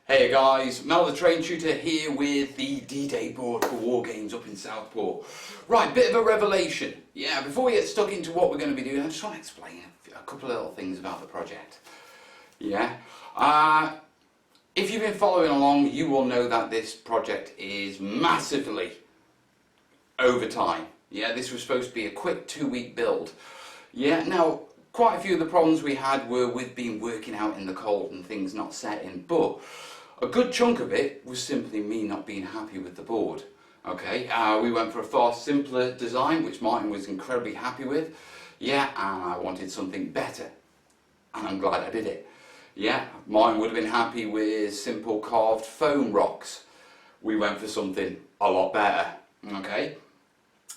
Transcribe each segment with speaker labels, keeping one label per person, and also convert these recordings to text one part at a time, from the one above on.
Speaker 1: Hey guys, Mel the Train Tutor here with the D-Day board for WarGames up in Southport. Right, bit of a revelation. Yeah, before we get stuck into what we're going to be doing, I just want to explain a couple of little things about the project. Yeah, if you've been following along, you will know that this project is massively over time. Yeah, this was supposed to be a quick 2-week build. Yeah, now quite a few of the problems we had were with being working out in the cold and things not setting, but a good chunk of it was simply me not being happy with the board. Okay, we went for a far simpler design, which Martin was incredibly happy with. Yeah, and I wanted something better, and I'm glad I did it. Yeah, Martin would have been happy with simple carved foam rocks. We went for something a lot better. Okay,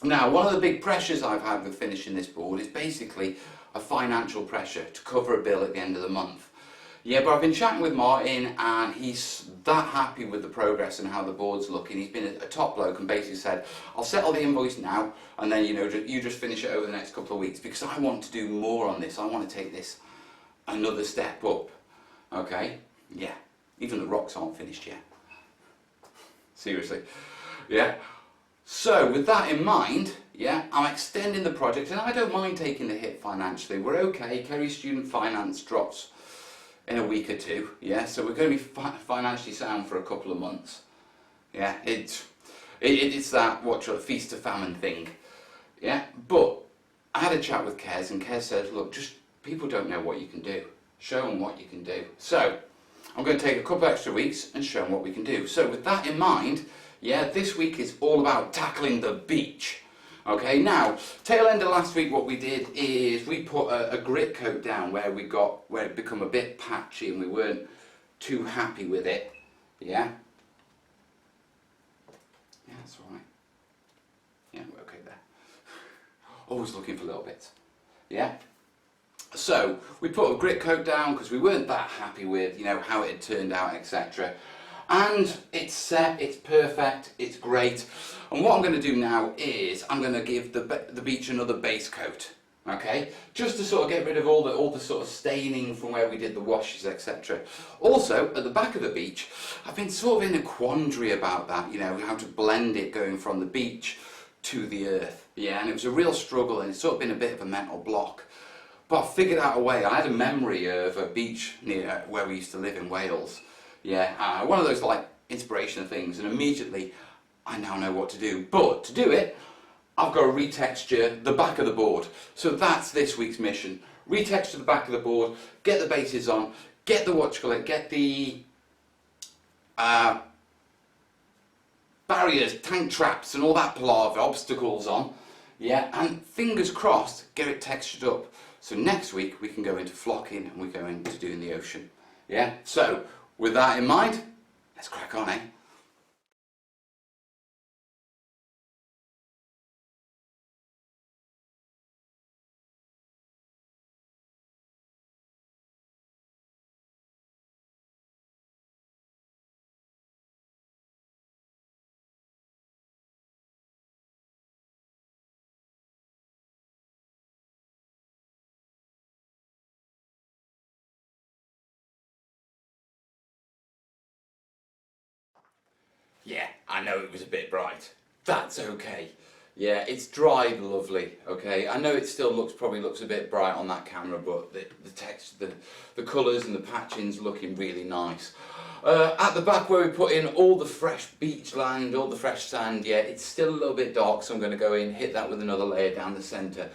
Speaker 1: now one of the big pressures I've had with finishing this board is basically a financial pressure to cover a bill at the end of the month. Yeah, but I've been chatting with Martin and he's that happy with the progress and how the board's looking. He's been a top bloke and basically said, I'll settle the invoice now and then you just finish it over the next couple of weeks, because I want to do more on this. I want to take this another step up. Okay, yeah, even the rocks aren't finished yet. Seriously, yeah. So with that in mind, yeah, I'm extending the project and I don't mind taking the hit financially. We're okay. Kerry's student finance drops in a week or two, yeah, so we're going to be financially sound for a couple of months. Yeah, it's that feast to famine thing. Yeah, but I had a chat with Kez and Kez said, look, just people don't know what you can do. Show them what you can do. So I'm going to take a couple extra weeks and show them what we can do. So with that in mind, yeah, this week is all about tackling the beach. Okay, now, tail end of last week what we did is we put a grit coat down where it become a bit patchy and we weren't too happy with it. Yeah? Yeah, that's alright. Yeah, we're okay there. Always looking for little bits. Yeah? So, we put a grit coat down because we weren't that happy with, how it had turned out, etc. And it's set, it's perfect, it's great. And what I'm going to do now is I'm going to give the beach another base coat, okay? Just to sort of get rid of all the sort of staining from where we did the washes, etc. Also, at the back of the beach, I've been sort of in a quandary about that, how to blend it going from the beach to the earth. Yeah, and it was a real struggle and it's sort of been a bit of a mental block. But I figured out a way. I had a memory of a beach near where we used to live in Wales. Yeah, one of those like inspirational things, and immediately I now know what to do. But to do it, I've got to retexture the back of the board. So that's this week's mission. Retexture the back of the board, get the bases on, get the get the barriers, tank traps and all that palaver, obstacles on. Yeah, and fingers crossed, get it textured up. So next week we can go into flocking and we're going to doing the ocean. Yeah, so with that in mind, let's crack on, eh? Yeah, I know it was a bit bright. That's okay. Yeah, it's dried lovely, okay? I know it still probably looks a bit bright on that camera, but the text, the colours and the patching's looking really nice. At the back where we put in all the fresh beach land, all the fresh sand, yeah, it's still a little bit dark, so I'm going to go in, hit that with another layer down the centre,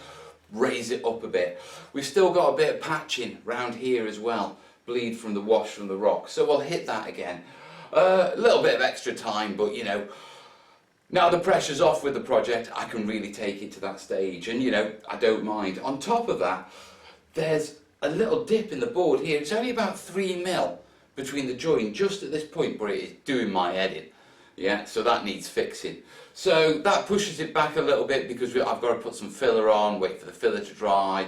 Speaker 1: raise it up a bit. We've still got a bit of patching round here as well, bleed from the wash from the rock, so we'll hit that again. A little bit of extra time, but now the pressure's off with the project, I can really take it to that stage, and I don't mind. On top of that, there's a little dip in the board here. It's only about 3 mil between the join, just at this point where it is doing my head in. Yeah, so that needs fixing. So that pushes it back a little bit because I've got to put some filler on, wait for the filler to dry,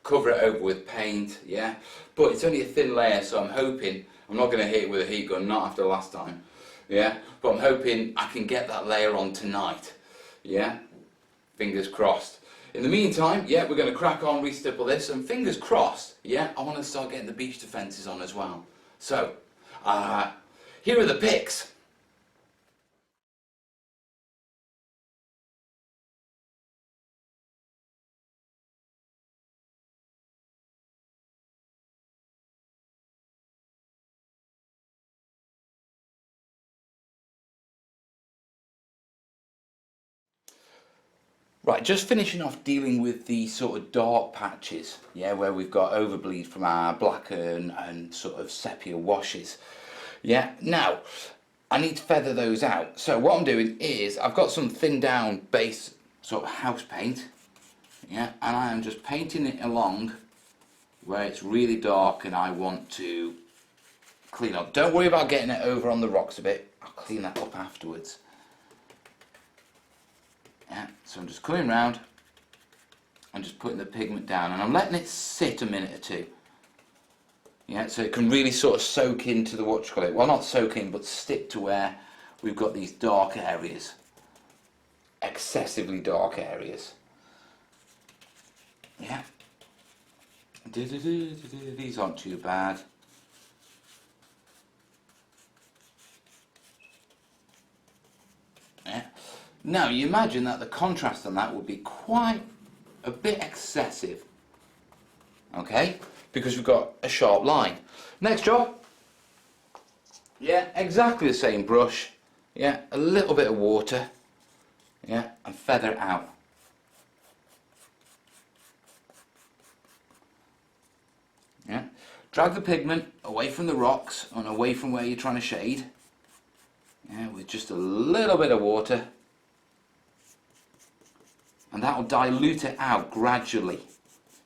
Speaker 1: cover it over with paint, yeah. But it's only a thin layer, so I'm hoping, I'm not going to hit it with a heat gun, not after last time. Yeah, but I'm hoping I can get that layer on tonight. Yeah, fingers crossed. In the meantime, yeah, we're going to crack on, restipple this, and fingers crossed, yeah, I want to start getting the beach defences on as well. So, here are the picks. Right, just finishing off dealing with the sort of dark patches, yeah, where we've got overbleed from our black and sort of sepia washes. Yeah, now, I need to feather those out. So what I'm doing is, I've got some thin down base sort of house paint, yeah, and I am just painting it along where it's really dark and I want to clean up. Don't worry about getting it over on the rocks a bit, I'll clean that up afterwards. Yeah, so I'm just coming round and just putting the pigment down and I'm letting it sit a minute or two. Yeah, so it can really sort of soak into the whatchamacallit. Well, not soak in, but stick to where we've got these dark areas. Excessively dark areas. Yeah. These aren't too bad. Yeah. Now, you imagine that the contrast on that would be quite a bit excessive, okay, because we've got a sharp line. Next job, yeah, exactly the same brush, yeah, a little bit of water, yeah, and feather it out. Yeah, drag the pigment away from the rocks and away from where you're trying to shade, yeah, with just a little bit of water. And that will dilute it out gradually.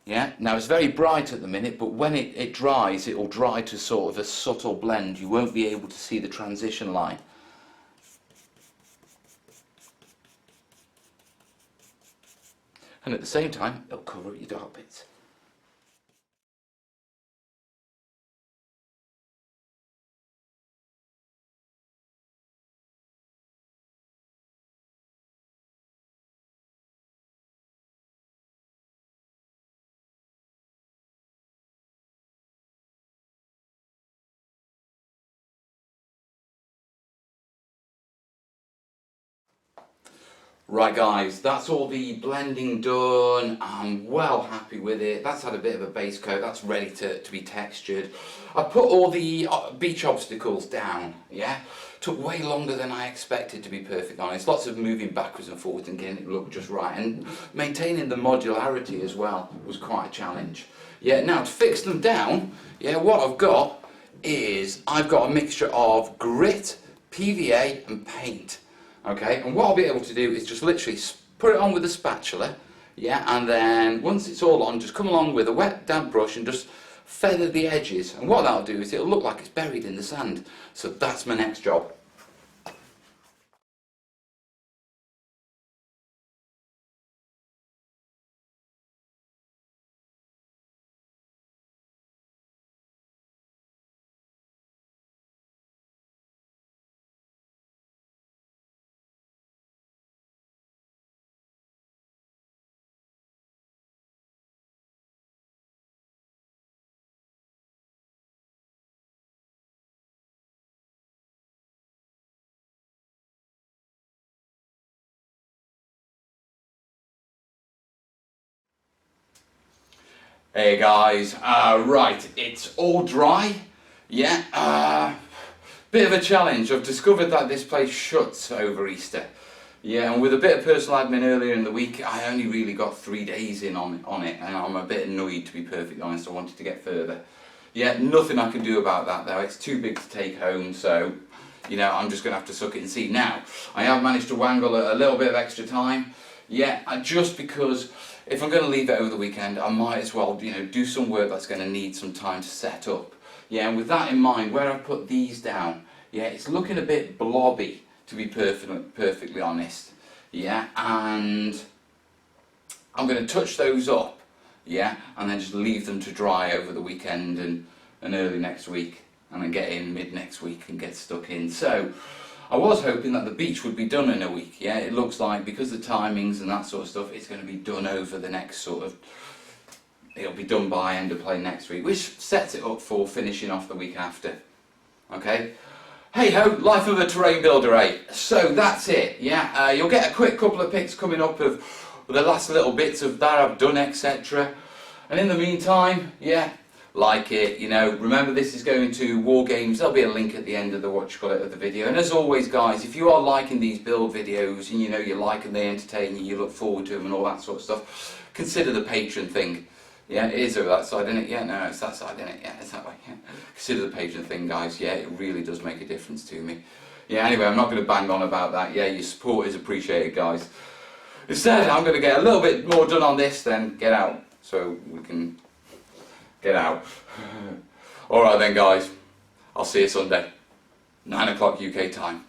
Speaker 1: Yeah. Now it's very bright at the minute, but when it dries, it will dry to sort of a subtle blend. You won't be able to see the transition line. And at the same time, it'll cover up your dark bits. Right guys, that's all the blending done. I'm well happy with it. That's had a bit of a base coat, that's ready to be textured. I put all the beach obstacles down, yeah? Took way longer than I expected, to be perfectly honest. Lots of moving backwards and forwards and getting it look just right. And maintaining the modularity as well was quite a challenge. Yeah, now to fix them down, yeah, what I've got is I've got a mixture of grit, PVA and paint. Okay, and what I'll be able to do is just literally put it on with a spatula, yeah, and then once it's all on, just come along with a wet damp brush and just feather the edges, and what that'll do is it'll look like it's buried in the sand. So that's my next job. Hey guys, right, it's all dry, yeah, bit of a challenge. I've discovered that this place shuts over Easter, yeah, and with a bit of personal admin earlier in the week, I only really got 3 days in on it, and I'm a bit annoyed, to be perfectly honest. I wanted to get further. Yeah, nothing I can do about that though, it's too big to take home, so, you know, I'm just going to have to suck it and see. Now, I have managed to wangle a little bit of extra time, yeah, just because if I'm going to leave it over the weekend, I might as well, you know, do some work that's going to need some time to set up. Yeah, and with that in mind, where I put these down, yeah, it's looking a bit blobby, to be perfectly honest. Yeah, and I'm going to touch those up, yeah, and then just leave them to dry over the weekend and early next week, and then get in mid next week and get stuck in. So I was hoping that the beach would be done in a week, yeah, it looks like because of the timings and that sort of stuff, it's going to be done over the next sort of, it'll be done by end of play next week, which sets it up for finishing off the week after, okay. Hey ho, life of a terrain builder, eh? So that's it, yeah. You'll get a quick couple of pics coming up of the last little bits of that I've done, etc. And in the meantime, yeah, like it, you know, remember this is going to WarGames. There'll be a link at the end of the of the video. And as always, guys, if you are liking these build videos and you know you like them, they entertain you, you look forward to them and all that sort of stuff, consider the Patreon thing. Yeah, it is over that side, isn't it? Yeah, no, it's that side, isn't it? Yeah, it's that way. Yeah. Consider the Patreon thing, guys. Yeah, it really does make a difference to me. Yeah, anyway, I'm not going to bang on about that. Yeah, your support is appreciated, guys. Instead, I'm going to get a little bit more done on this, then get out. So we can get out. Alright then, guys. I'll see you Sunday. 9 o'clock UK time.